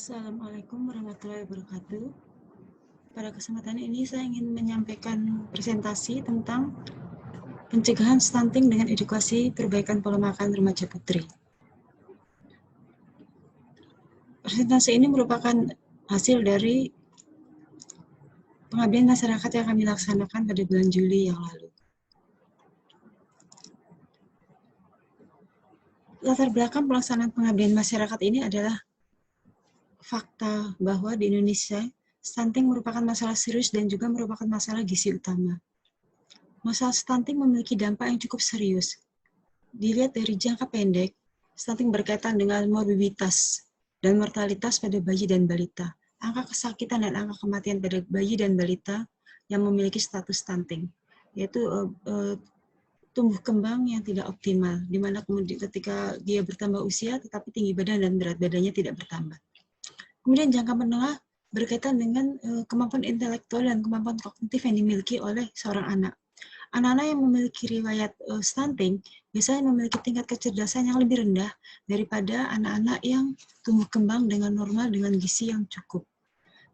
Assalamualaikum warahmatullahi wabarakatuh. Pada kesempatan ini saya ingin menyampaikan presentasi tentang pencegahan stunting dengan edukasi perbaikan pola makan remaja putri. Presentasi ini merupakan hasil dari pengabdian masyarakat yang kami laksanakan pada bulan Juli yang lalu. Latar belakang pelaksanaan pengabdian masyarakat ini adalah fakta bahwa di Indonesia stunting merupakan masalah serius dan juga merupakan masalah gizi utama. Masalah stunting memiliki dampak yang cukup serius. Dilihat dari jangka pendek, stunting berkaitan dengan morbiditas dan mortalitas pada bayi dan balita. Angka kesakitan dan angka kematian pada bayi dan balita yang memiliki status stunting, yaitu tumbuh kembang yang tidak optimal, di mana kemudian ketika dia bertambah usia, tetapi tinggi badan dan berat badannya tidak bertambah. Kemudian jangka menengah berkaitan dengan kemampuan intelektual dan kemampuan kognitif yang dimiliki oleh seorang anak. Anak-anak yang memiliki riwayat stunting biasanya memiliki tingkat kecerdasan yang lebih rendah daripada anak-anak yang tumbuh kembang dengan normal dengan gizi yang cukup.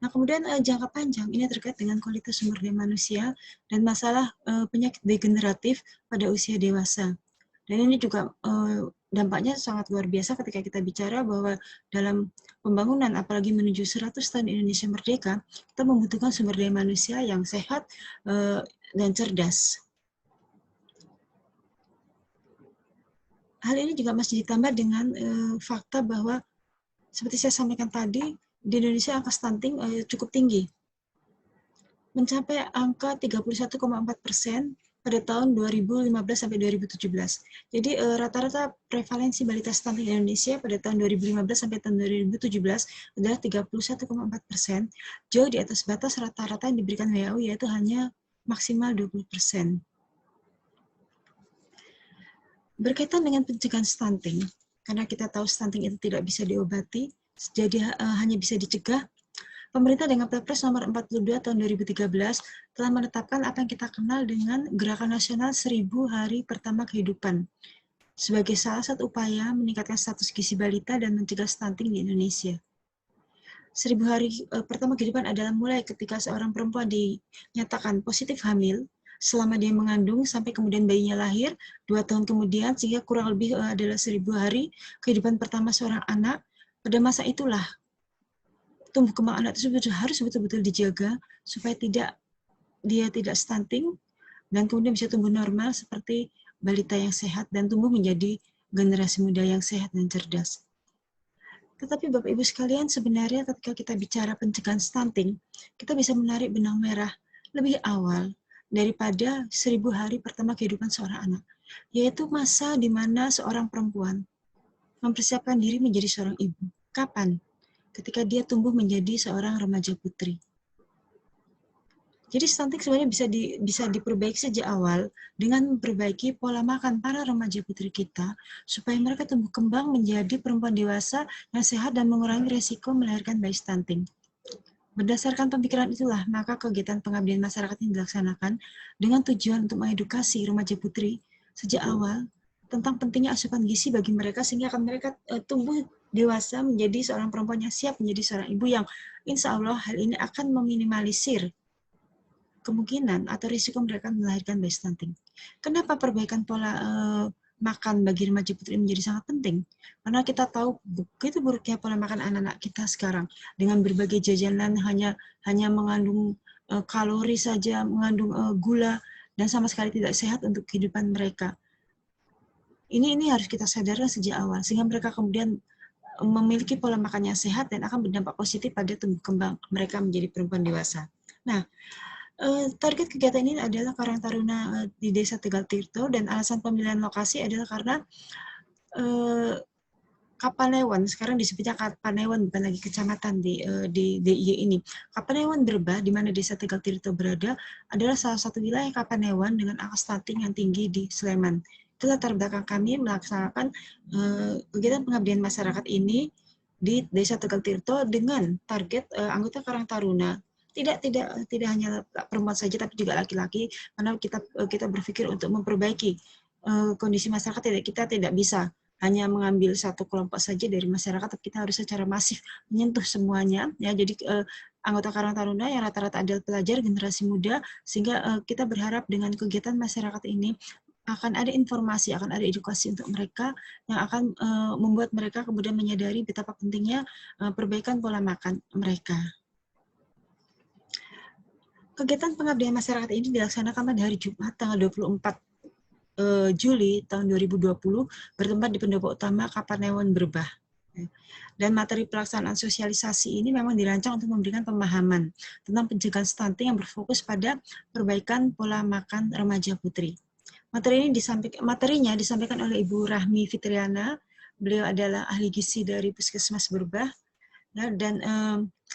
Nah, kemudian jangka panjang ini terkait dengan kualitas sumber daya manusia dan masalah penyakit degeneratif pada usia dewasa. Dan ini juga dampaknya sangat luar biasa ketika kita bicara bahwa dalam pembangunan, apalagi menuju 100 tahun Indonesia merdeka, kita membutuhkan sumber daya manusia yang sehat dan cerdas. Hal ini juga masih ditambah dengan fakta bahwa seperti saya sampaikan tadi, di Indonesia angka stunting cukup tinggi, mencapai angka 31,4% pada tahun 2015 sampai 2017. Jadi rata-rata prevalensi balita stunting di Indonesia pada tahun 2015 sampai tahun 2017 adalah 31,4%, jauh di atas batas rata-rata yang diberikan WHO, yaitu hanya maksimal 20%. Berkaitan dengan pencegahan stunting, karena kita tahu stunting itu tidak bisa diobati, jadi hanya bisa dicegah, pemerintah dengan Perpres nomor 42 tahun 2013 telah menetapkan apa yang kita kenal dengan Gerakan Nasional 1000 Hari Pertama Kehidupan sebagai salah satu upaya meningkatkan status gizi balita dan mencegah stunting di Indonesia. 1000 hari pertama kehidupan adalah mulai ketika seorang perempuan dinyatakan positif hamil, selama dia mengandung sampai kemudian bayinya lahir, 2 tahun kemudian, sehingga kurang lebih adalah 1000 hari kehidupan pertama seorang anak. Pada masa itulah tumbuh kembang anak tersebut harus betul-betul dijaga supaya dia tidak stunting dan kemudian bisa tumbuh normal seperti balita yang sehat dan tumbuh menjadi generasi muda yang sehat dan cerdas. Tetapi Bapak Ibu sekalian, sebenarnya ketika kita bicara pencegahan stunting, kita bisa menarik benang merah lebih awal daripada 1000 hari pertama kehidupan seorang anak, yaitu masa di mana seorang perempuan mempersiapkan diri menjadi seorang ibu. Kapan? Ketika dia tumbuh menjadi seorang remaja putri. Jadi stunting sebenarnya bisa diperbaiki sejak awal dengan memperbaiki pola makan para remaja putri kita supaya mereka tumbuh kembang menjadi perempuan dewasa yang sehat dan mengurangi resiko melahirkan bayi stunting. Berdasarkan pemikiran itulah, maka kegiatan pengabdian masyarakat yang dilaksanakan dengan tujuan untuk mengedukasi remaja putri sejak awal tentang pentingnya asupan gizi bagi mereka sehingga akan mereka tumbuh dewasa menjadi seorang perempuan yang siap menjadi seorang ibu yang insya Allah hal ini akan meminimalisir kemungkinan atau risiko mereka melahirkan bayi stunting. Kenapa perbaikan pola makan bagi remaja putri menjadi sangat penting? Karena kita tahu begitu buruknya pola makan anak-anak kita sekarang dengan berbagai jajanan hanya mengandung kalori saja, mengandung gula dan sama sekali tidak sehat untuk kehidupan mereka. Ini harus kita sadarkan sejak awal sehingga mereka kemudian memiliki pola makan yang sehat dan akan berdampak positif pada tumbuh kembang mereka menjadi perempuan dewasa. Nah, target kegiatan ini adalah Karang Taruna di Desa Tegal Tirto dan alasan pemilihan lokasi adalah karena Kapanewon, sekarang disebutnya Kapanewon bukan lagi kecamatan di DIY ini. Kapanewon Berbah, di mana Desa Tegal Tirto berada, adalah salah satu wilayah Kapanewon dengan angka stunting yang tinggi di Sleman. Itu latar belakang kami melaksanakan kegiatan pengabdian masyarakat ini di Desa Tegal Tirto dengan target anggota Karang Taruna tidak hanya perempuan saja tapi juga laki-laki, karena kita berpikir untuk memperbaiki kondisi masyarakat kita tidak bisa hanya mengambil satu kelompok saja dari masyarakat, tapi kita harus secara masif menyentuh semuanya. Ya, jadi anggota Karang Taruna yang rata-rata adalah pelajar generasi muda, sehingga kita berharap dengan kegiatan masyarakat ini akan ada informasi, akan ada edukasi untuk mereka yang akan membuat mereka kemudian menyadari betapa pentingnya perbaikan pola makan mereka. Kegiatan pengabdian masyarakat ini dilaksanakan pada hari Jumat tanggal 24 Juli tahun 2020 bertempat di pendopo utama Kapanewon Berbah. Dan materi pelaksanaan sosialisasi ini memang dirancang untuk memberikan pemahaman tentang pencegahan stunting yang berfokus pada perbaikan pola makan remaja putri. Materinya disampaikan oleh Ibu Rahmi Fitriana. Beliau adalah ahli gizi dari Puskesmas Berbah. Ya, dan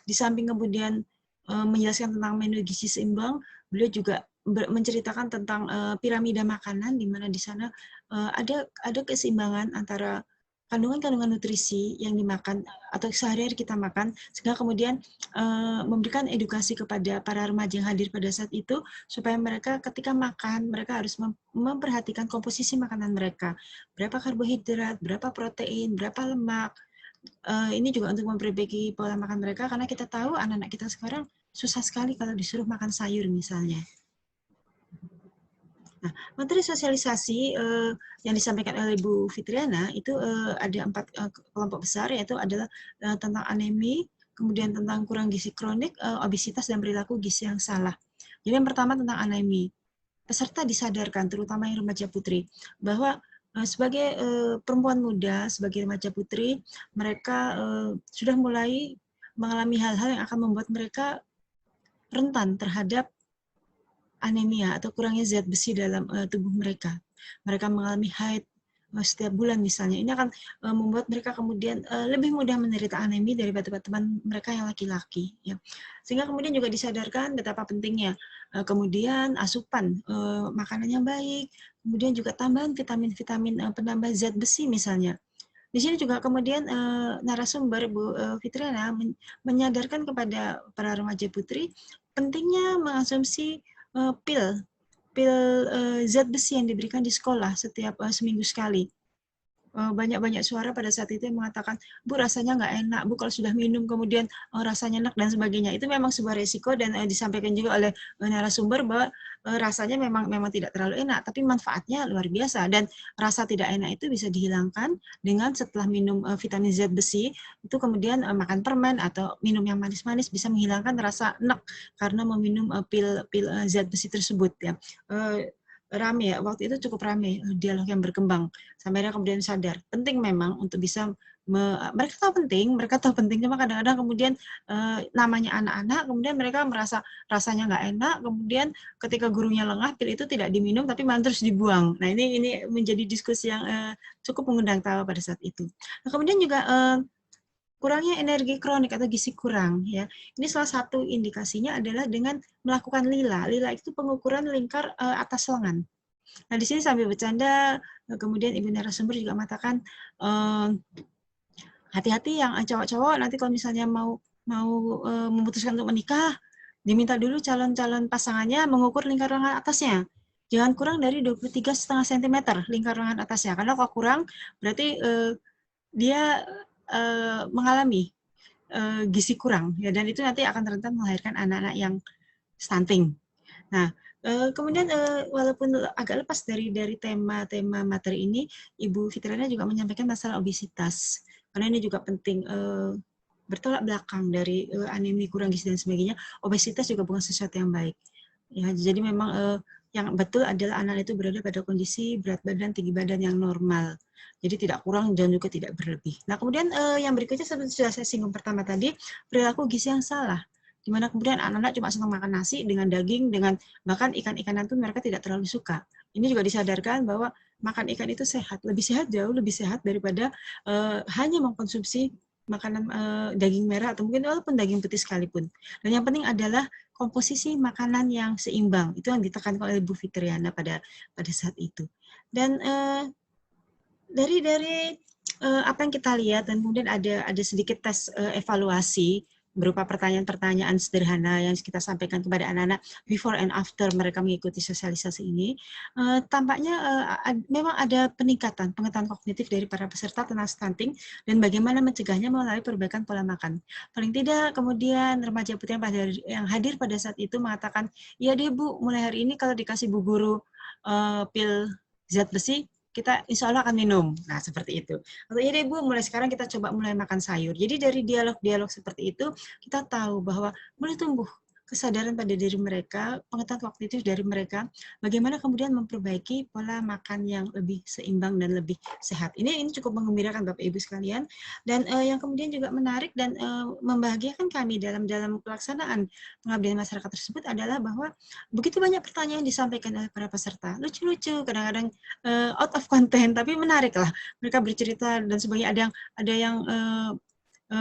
di samping kemudian menjelaskan tentang menu gizi seimbang, beliau juga menceritakan tentang piramida makanan, di mana di sana ada keseimbangan antara kandungan-kandungan nutrisi yang dimakan atau sehari-hari kita makan, sehingga kemudian memberikan edukasi kepada para remaja yang hadir pada saat itu, supaya mereka ketika makan, mereka harus memperhatikan komposisi makanan mereka. Berapa karbohidrat, berapa protein, berapa lemak. Ini juga untuk memperbaiki pola makan mereka, karena kita tahu anak-anak kita sekarang susah sekali kalau disuruh makan sayur misalnya. Nah, materi sosialisasi yang disampaikan oleh Bu Fitriana itu ada 4 kelompok besar, yaitu adalah tentang anemi, kemudian tentang kurang gizi kronik, obesitas, dan perilaku gizi yang salah. Jadi yang pertama tentang anemi. Peserta disadarkan, terutama yang remaja putri, bahwa sebagai perempuan muda, sebagai remaja putri, mereka sudah mulai mengalami hal-hal yang akan membuat mereka rentan terhadap anemia atau kurangnya zat besi dalam tubuh mereka. Mereka mengalami haid setiap bulan misalnya. Ini akan membuat mereka kemudian lebih mudah menderita anemia daripada teman mereka yang laki-laki. Ya. Sehingga kemudian juga disadarkan betapa pentingnya kemudian asupan makanan yang baik, kemudian juga tambahan vitamin-vitamin penambah zat besi misalnya. Di sini juga kemudian narasumber Bu Fitriana menyadarkan kepada para remaja putri pentingnya mengonsumsi pil zat besi yang diberikan di sekolah setiap seminggu sekali. Banyak suara pada saat itu yang mengatakan, Bu rasanya nggak enak, Bu kalau sudah minum kemudian rasanya enak dan sebagainya. Itu memang sebuah resiko, dan disampaikan juga oleh narasumber bahwa rasanya memang tidak terlalu enak, tapi manfaatnya luar biasa, dan rasa tidak enak itu bisa dihilangkan dengan setelah minum vitamin Z besi, itu kemudian makan permen atau minum yang manis-manis bisa menghilangkan rasa enak karena meminum pil zat besi tersebut ya. Rame ya, waktu itu cukup rame dialog yang berkembang sampai dia kemudian sadar penting memang untuk bisa mereka tahu penting cuma kadang-kadang kemudian namanya anak-anak kemudian mereka merasa rasanya nggak enak, kemudian ketika gurunya lengah pil itu tidak diminum tapi malah terus dibuang. Nah ini menjadi diskusi yang cukup mengundang tawa pada saat itu. Nah, kemudian juga kurangnya energi kronik atau gizi kurang ya. Ini salah satu indikasinya adalah dengan melakukan lila. Lila itu pengukuran lingkar atas lengan. Nah, di sini sambil bercanda, kemudian Ibu narasumber juga mengatakan hati-hati yang cowok-cowok nanti kalau misalnya mau memutuskan untuk menikah, diminta dulu calon-calon pasangannya mengukur lingkar lengan atasnya. Jangan kurang dari 23,5 cm lingkar lengan atasnya. Karena kalau kurang berarti dia mengalami gizi kurang ya, dan itu nanti akan rentan melahirkan anak-anak yang stunting. Nah, kemudian walaupun agak lepas dari tema materi ini, Ibu Fitriana juga menyampaikan masalah obesitas, karena ini juga penting. Bertolak belakang dari anemia kurang gizi dan sebagainya, obesitas juga bukan sesuatu yang baik. Ya, jadi memang yang betul adalah anak itu berada pada kondisi berat badan, tinggi badan yang normal. Jadi tidak kurang dan juga tidak berlebih. Nah, kemudian yang berikutnya seperti sudah saya singgung pertama tadi, perilaku gizi yang salah. Di mana kemudian anak-anak cuma senang makan nasi dengan daging, dengan bahkan ikan-ikanan pun mereka tidak terlalu suka. Ini juga disadarkan bahwa makan ikan itu sehat, jauh lebih sehat daripada hanya mengkonsumsi makanan daging merah atau mungkin walaupun daging putih sekalipun. Dan yang penting adalah komposisi makanan yang seimbang. Itu yang ditekankan oleh Bu Fitriana pada saat itu. Dan dari apa yang kita lihat, dan kemudian ada sedikit tes evaluasi berupa pertanyaan-pertanyaan sederhana yang kita sampaikan kepada anak-anak before and after mereka mengikuti sosialisasi ini, tampaknya memang ada peningkatan pengetahuan kognitif dari para peserta tentang stunting dan bagaimana mencegahnya melalui perbaikan pola makan. Paling tidak kemudian remaja putri yang hadir pada saat itu mengatakan, "Ya deh Bu, mulai hari ini kalau dikasih Bu Guru pil zat besi, kita insya Allah akan minum." Nah, seperti itu. Atau ya deh Bu, mulai sekarang kita coba mulai makan sayur. Jadi dari dialog-dialog seperti itu, kita tahu bahwa mulai tumbuh kesadaran pada diri mereka, pengetahuan kognitif dari mereka, bagaimana kemudian memperbaiki pola makan yang lebih seimbang dan lebih sehat. Ini cukup menggembirakan Bapak Ibu sekalian. Dan yang kemudian juga menarik dan membahagiakan kami dalam pelaksanaan pengabdian masyarakat tersebut adalah bahwa begitu banyak pertanyaan disampaikan oleh para peserta, lucu-lucu, kadang-kadang out of content, tapi menarik lah. Mereka bercerita dan sebagainya. Ada yang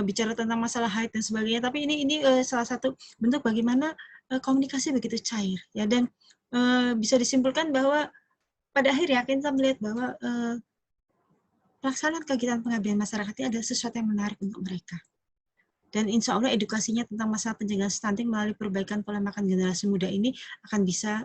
bicara tentang masalah haid dan sebagainya. Tapi ini salah satu bentuk bagaimana komunikasi begitu cair, ya. Dan bisa disimpulkan bahwa pada akhirnya kita melihat bahwa pelaksanaan kegiatan pengabdian masyarakat ini adalah sesuatu yang menarik untuk mereka. Dan insya Allah edukasinya tentang masalah pencegahan stunting melalui perbaikan pola makan generasi muda ini akan bisa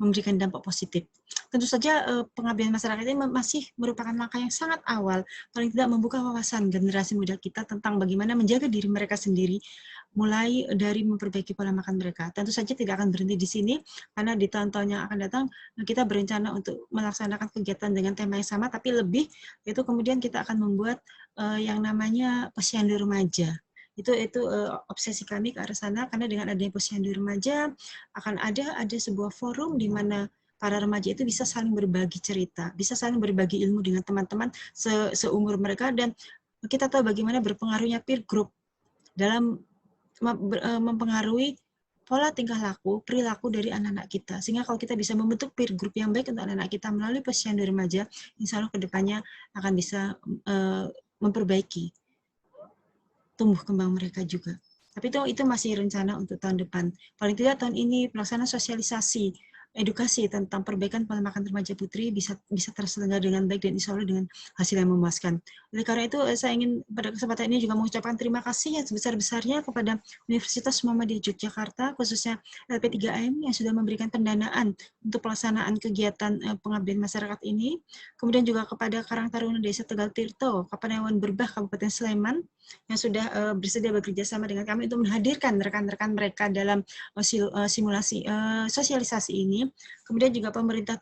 memberikan dampak positif. Tentu saja pengabdian masyarakat ini masih merupakan langkah yang sangat awal, paling tidak membuka wawasan generasi muda kita tentang bagaimana menjaga diri mereka sendiri, mulai dari memperbaiki pola makan mereka. Tentu saja tidak akan berhenti di sini, karena di tahun-tahun yang akan datang kita berencana untuk melaksanakan kegiatan dengan tema yang sama, tapi lebih, yaitu kemudian kita akan membuat yang namanya posyandu remaja. Itu obsesi kami ke arah sana, karena dengan adanya posyandu remaja akan ada sebuah forum di mana para remaja itu bisa saling berbagi cerita, bisa saling berbagi ilmu dengan teman-teman seumur mereka, dan kita tahu bagaimana berpengaruhnya peer group dalam mempengaruhi pola tingkah laku, perilaku dari anak-anak kita. Sehingga kalau kita bisa membentuk peer group yang baik untuk anak-anak kita melalui posyandu remaja, insya Allah ke depannya akan bisa memperbaiki tumbuh kembang mereka juga. Tapi itu masih rencana untuk tahun depan. Paling tidak tahun ini pelaksanaan sosialisasi edukasi tentang perbaikan pola makan remaja putri bisa terselenggara dengan baik dan insya Allah dengan hasil yang memuaskan. Oleh karena itu saya ingin pada kesempatan ini juga mengucapkan terima kasih yang sebesar-besarnya kepada Universitas Muhammadiyah Yogyakarta, khususnya LP3M yang sudah memberikan pendanaan untuk pelaksanaan kegiatan pengabdian masyarakat ini. Kemudian juga kepada Karang Taruna Desa Tegal Tirto, Kapanewon Berbah Kabupaten Sleman yang sudah bersedia bekerja sama dengan kami untuk menghadirkan rekan-rekan mereka dalam simulasi sosialisasi ini. Kemudian juga pemerintah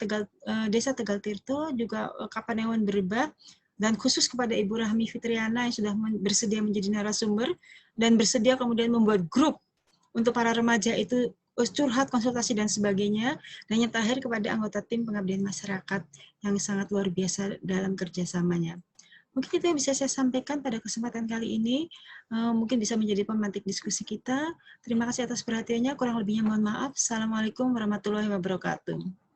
Desa Tegal Tirto, juga Kapanewon Berbah, dan khusus kepada Ibu Rahmi Fitriana yang sudah bersedia menjadi narasumber dan bersedia kemudian membuat grup untuk para remaja itu curhat, konsultasi, dan sebagainya. Dan yang terakhir kepada anggota tim pengabdian masyarakat yang sangat luar biasa dalam kerjasamanya. Mungkin itu yang bisa saya sampaikan pada kesempatan kali ini. Mungkin bisa menjadi pemantik diskusi kita. Terima kasih atas perhatiannya. Kurang lebihnya mohon maaf. Assalamualaikum warahmatullahi wabarakatuh.